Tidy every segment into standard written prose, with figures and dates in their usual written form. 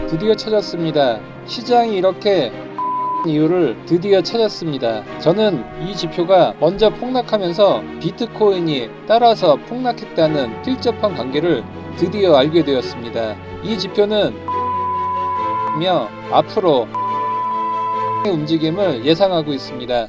드디어 찾았습니다. 시장이 이렇게 이유를 드디어 찾았습니다. 저는 이 지표가 먼저 폭락하면서 비트코인이 따라서 폭락했다는 필접한 관계를 드디어 알게 되었습니다. 이 지표는 앞으로 움직임을 예상하고 있습니다.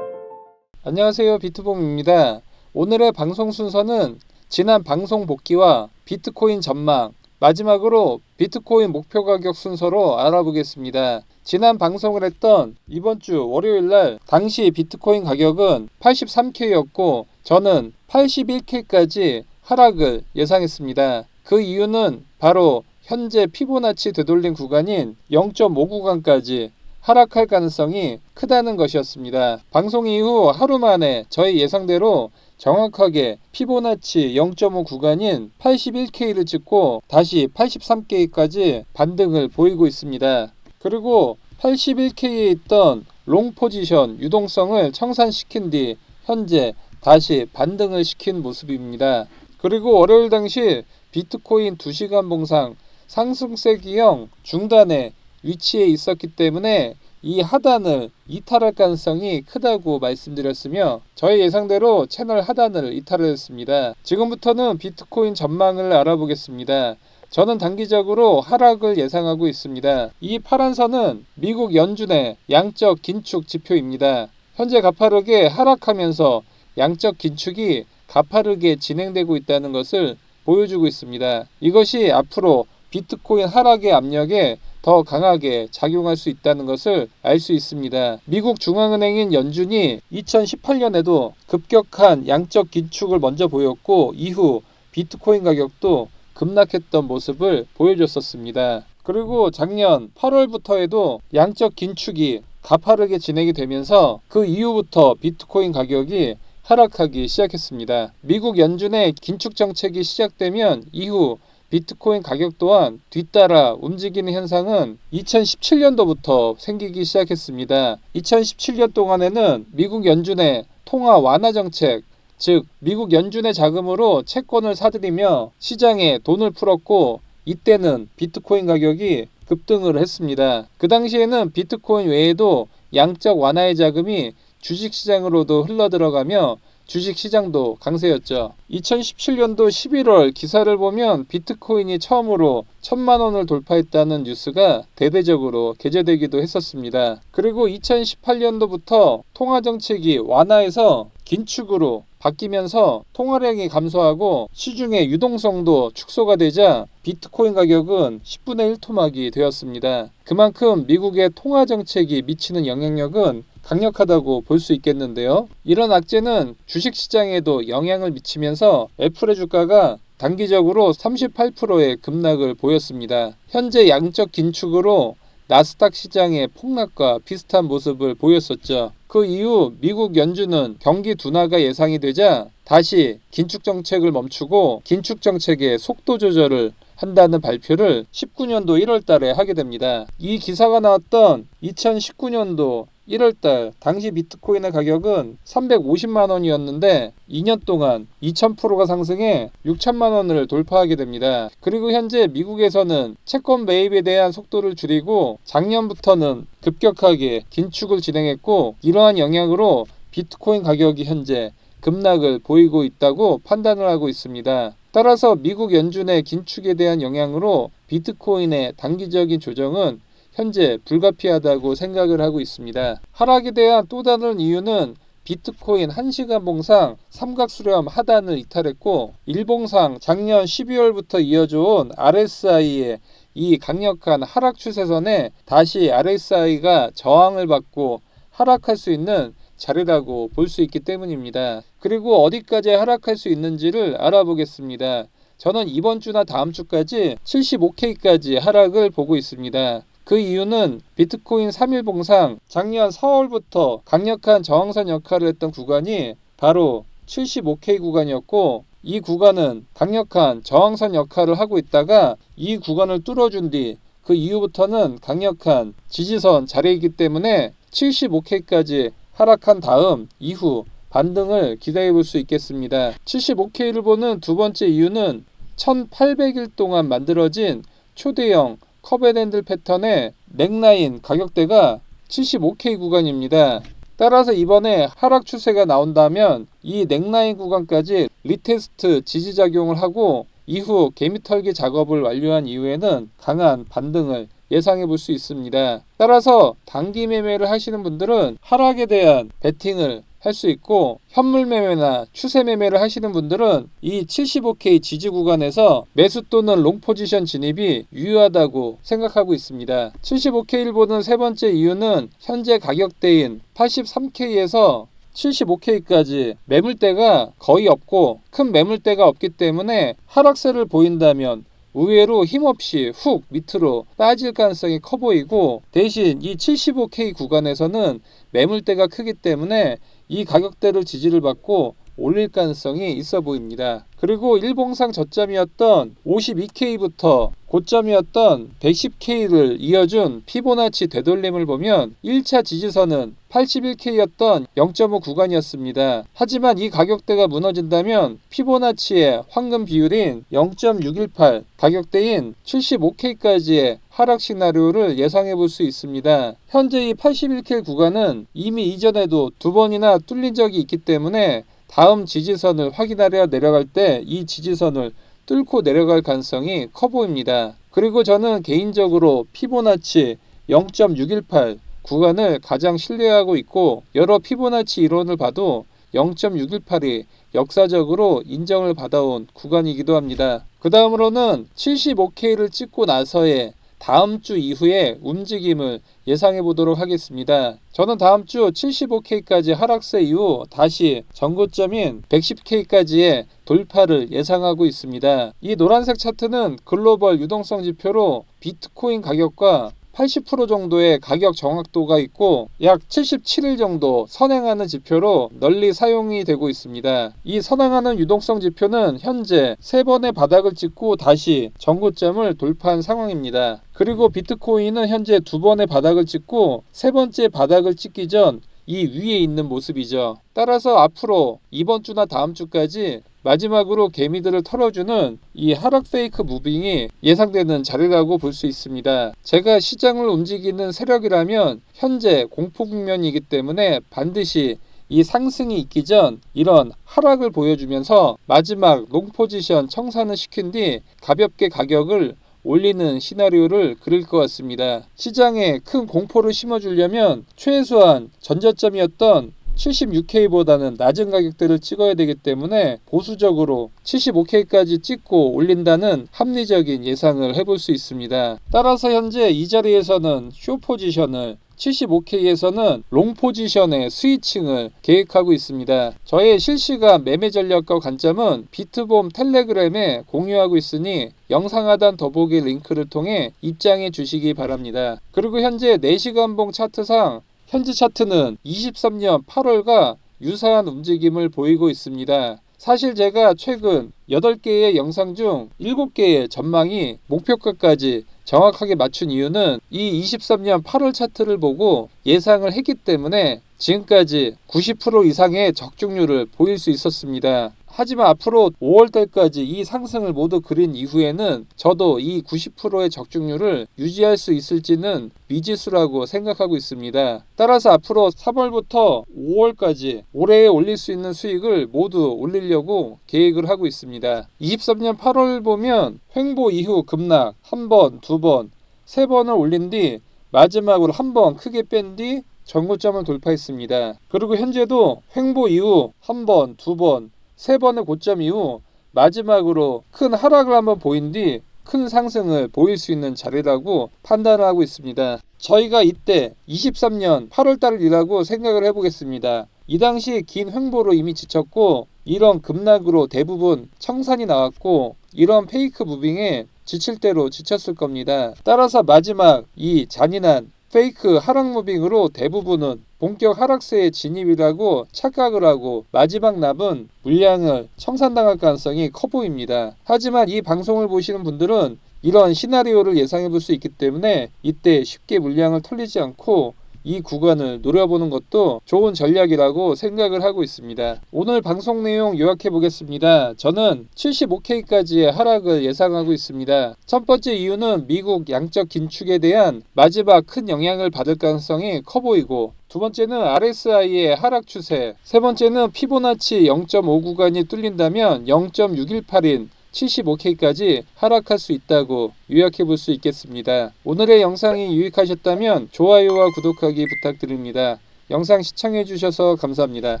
안녕하세요, 비트봄입니다. 오늘의 방송 순서는 지난 방송 복귀와 비트코인 전망, 마지막으로 비트코인 목표 가격 순서로 알아보겠습니다. 지난 방송을 했던 이번 주 월요일날 당시 비트코인 가격은 83K였고 저는 81K까지 하락을 예상했습니다. 그 이유는 바로 현재 피보나치 되돌림 구간인 0.5 구간까지 하락할 가능성이 크다는 것이었습니다. 방송 이후 하루 만에 저희 예상대로 정확하게 피보나치 0.5 구간인 81K를 찍고 다시 83K까지 반등을 보이고 있습니다. 그리고 81K에 있던 롱 포지션 유동성을 청산시킨 뒤 현재 다시 반등을 시킨 모습입니다. 그리고 월요일 당시 비트코인 2시간 봉상 상승세 기형 중단에 위치해 있었기 때문에 이 하단을 이탈할 가능성이 크다고 말씀드렸으며 저의 예상대로 채널 하단을 이탈했습니다. 지금부터는 비트코인 전망을 알아보겠습니다. 저는 단기적으로 하락을 예상하고 있습니다. 이 파란 선은 미국 연준의 양적 긴축 지표입니다. 현재 가파르게 하락하면서 양적 긴축이 가파르게 진행되고 있다는 것을 보여주고 있습니다. 이것이 앞으로 비트코인 하락의 압력에 더 강하게 작용할 수 있다는 것을 알 수 있습니다. 미국 중앙은행인 연준이 2018년에도 급격한 양적 긴축을 먼저 보였고 이후 비트코인 가격도 급락했던 모습을 보여줬었습니다. 그리고 작년 8월부터에도 양적 긴축이 가파르게 진행이 되면서 그 이후부터 비트코인 가격이 하락하기 시작했습니다. 미국 연준의 긴축 정책이 시작되면 이후 비트코인 가격 또한 뒤따라 움직이는 현상은 2017년도부터 생기기 시작했습니다. 2017년 동안에는 미국 연준의 통화 완화 정책, 즉 미국 연준의 자금으로 채권을 사들이며 시장에 돈을 풀었고 이때는 비트코인 가격이 급등을 했습니다. 그 당시에는 비트코인 외에도 양적 완화의 자금이 주식시장으로도 흘러들어가며 주식시장도 강세였죠. 2017년도 11월 기사를 보면 비트코인이 처음으로 1000만 원을 돌파했다는 뉴스가 대대적으로 게재되기도 했었습니다. 그리고 2018년도부터 통화정책이 완화해서 긴축으로 바뀌면서 통화량이 감소하고 시중의 유동성도 축소가 되자 비트코인 가격은 10분의 1 토막이 되었습니다. 그만큼 미국의 통화정책이 미치는 영향력은 강력하다고 볼 수 있겠는데요. 이런 악재는 주식시장에도 영향을 미치면서 애플의 주가가 단기적으로 38%의 급락을 보였습니다. 현재 양적 긴축으로 나스닥 시장의 폭락과 비슷한 모습을 보였었죠. 그 이후 미국 연준은 경기 둔화가 예상이 되자 다시 긴축 정책을 멈추고 긴축 정책의 속도 조절을 한다는 발표를 19년도 1월 달에 하게 됩니다. 이 기사가 나왔던 2019년도 1월달 당시 비트코인의 가격은 350만 원이었는데 2년 동안 2000%가 상승해 6천만 원을 돌파하게 됩니다. 그리고 현재 미국에서는 채권 매입에 대한 속도를 줄이고 작년부터는 급격하게 긴축을 진행했고 이러한 영향으로 비트코인 가격이 현재 급락을 보이고 있다고 판단을 하고 있습니다. 따라서 미국 연준의 긴축에 대한 영향으로 비트코인의 단기적인 조정은 현재 불가피하다고 생각을 하고 있습니다. 하락에 대한 또 다른 이유는 비트코인 1시간 봉상 삼각수렴 하단을 이탈했고 일봉상 작년 12월부터 이어져온 RSI의 이 강력한 하락 추세선에 다시 RSI가 저항을 받고 하락할 수 있는 자리라고 볼 수 있기 때문입니다. 그리고 어디까지 하락할 수 있는지를 알아보겠습니다. 저는 이번 주나 다음 주까지 75K까지 하락을 보고 있습니다. 그 이유는 비트코인 3일 봉상 작년 4월부터 강력한 저항선 역할을 했던 구간이 바로 75K 구간이었고 이 구간은 강력한 저항선 역할을 하고 있다가 이 구간을 뚫어준 뒤 그 이후부터는 강력한 지지선 자리이기 때문에 75K까지 하락한 다음 이후 반등을 기대해 볼 수 있겠습니다. 75K를 보는 두 번째 이유는 1800일 동안 만들어진 초대형 컵앤핸들 패턴의 넥라인 가격대가 75K 구간입니다. 따라서 이번에 하락 추세가 나온다면 이 넥라인 구간까지 리테스트 지지작용을 하고 이후 개미털기 작업을 완료한 이후에는 강한 반등을 예상해 볼 수 있습니다. 따라서 단기 매매를 하시는 분들은 하락에 대한 베팅을 할 수 있고, 현물 매매나 추세 매매를 하시는 분들은 이 75K 지지 구간에서 매수 또는 롱 포지션 진입이 유효하다고 생각하고 있습니다. 75K를 보는 세 번째 이유는 현재 가격대인 83K에서 75K까지 매물대가 거의 없고 큰 매물대가 없기 때문에 하락세를 보인다면 의외로 힘없이 훅 밑으로 빠질 가능성이 커 보이고, 대신 이 75K 구간에서는 매물대가 크기 때문에 이 가격대를 지지를 받고 올릴 가능성이 있어 보입니다. 그리고 일봉상 저점이었던 52K부터 고점이었던 110K를 이어준 피보나치 되돌림을 보면 1차 지지선은 81K였던 0.5 구간이었습니다. 하지만 이 가격대가 무너진다면 피보나치의 황금 비율인 0.618 가격대인 75K까지의 하락 시나리오를 예상해 볼 수 있습니다. 현재 이 81K 구간은 이미 이전에도 두 번이나 뚫린 적이 있기 때문에 다음 지지선을 확인하려 내려갈 때 이 지지선을 뚫고 내려갈 가능성이 커 보입니다. 그리고 저는 개인적으로 피보나치 0.618 구간을 가장 신뢰하고 있고, 여러 피보나치 이론을 봐도 0.618이 역사적으로 인정을 받아온 구간이기도 합니다. 그 다음으로는 75K를 찍고 나서의 다음 주 이후의 움직임을 예상해 보도록 하겠습니다. 저는 다음 주 75K까지 하락세 이후 다시 전고점인 110K까지의 돌파를 예상하고 있습니다. 이 노란색 차트는 글로벌 유동성 지표로 비트코인 가격과 80% 정도의 가격 정확도가 있고 약 77일 정도 선행하는 지표로 널리 사용이 되고 있습니다. 이 선행하는 유동성 지표는 현재 3번의 바닥을 찍고 다시 전고점을 돌파한 상황입니다. 그리고 비트코인은 현재 2번의 바닥을 찍고 3번째 바닥을 찍기 전 이 위에 있는 모습이죠. 따라서 앞으로 이번 주나 다음 주까지 마지막으로 개미들을 털어주는 이 하락 페이크 무빙이 예상되는 자리라고 볼 수 있습니다. 제가 시장을 움직이는 세력이라면 현재 공포 국면이기 때문에 반드시 이 상승이 있기 전 이런 하락을 보여주면서 마지막 롱 포지션 청산을 시킨 뒤 가볍게 가격을 올리는 시나리오를 그릴 것 같습니다. 시장에 큰 공포를 심어주려면 최소한 전저점이었던 76K보다는 낮은 가격대를 찍어야 되기 때문에 보수적으로 75K까지 찍고 올린다는 합리적인 예상을 해볼 수 있습니다. 따라서 현재 이 자리에서는 쇼 포지션을, 75K에서는 롱 포지션의 스위칭을 계획하고 있습니다. 저의 실시간 매매 전략과 관점은 비트봄 텔레그램에 공유하고 있으니 영상 하단 더보기 링크를 통해 입장해 주시기 바랍니다. 그리고 현재 4시간봉 차트상 현재 차트는 23년 8월과 유사한 움직임을 보이고 있습니다. 사실 제가 최근 8개의 영상 중 7개의 전망이 목표가까지 정확하게 맞춘 이유는 이 23년 8월 차트를 보고 예상을 했기 때문에 지금까지 90% 이상의 적중률을 보일 수 있었습니다. 하지만 앞으로 5월달까지 이 상승을 모두 그린 이후에는 저도 이 90%의 적중률을 유지할 수 있을지는 미지수라고 생각하고 있습니다. 따라서 앞으로 3월부터 5월까지 올해에 올릴 수 있는 수익을 모두 올리려고 계획을 하고 있습니다. 23년 8월 보면 횡보 이후 급락 1번, 2번, 3번을 올린 뒤 마지막으로 1번 크게 뺀 뒤 전고점을 돌파했습니다. 그리고 현재도 횡보 이후 1번, 2번, 3번의 고점 이후 마지막으로 큰 하락을 한번 보인 뒤 큰 상승을 보일 수 있는 자리라고 판단하고 있습니다. 저희가 이때 23년 8월달이라고 생각을 해보겠습니다. 이 당시 긴 횡보로 이미 지쳤고 이런 급락으로 대부분 청산이 나왔고 이런 페이크 무빙에 지칠 대로 지쳤을 겁니다. 따라서 마지막 이 잔인한 페이크 하락 무빙으로 대부분은 본격 하락세에 진입이라고 착각을 하고 마지막 남은 물량을 청산당할 가능성이 커 보입니다. 하지만 이 방송을 보시는 분들은 이런 시나리오를 예상해 볼 수 있기 때문에 이때 쉽게 물량을 털리지 않고 이 구간을 노려보는 것도 좋은 전략이라고 생각을 하고 있습니다. 오늘 방송 내용 요약해 보겠습니다. 저는 75K까지의 하락을 예상하고 있습니다. 첫 번째 이유는 미국 양적 긴축에 대한 마지막 큰 영향을 받을 가능성이 커 보이고, 두 번째는 RSI의 하락 추세, 세 번째는 피보나치 0.5 구간이 뚫린다면 0.618인 75K까지 하락할 수 있다고 요약해 볼 수 있겠습니다. 오늘의 영상이 유익하셨다면 좋아요와 구독하기 부탁드립니다. 영상 시청해 주셔서 감사합니다.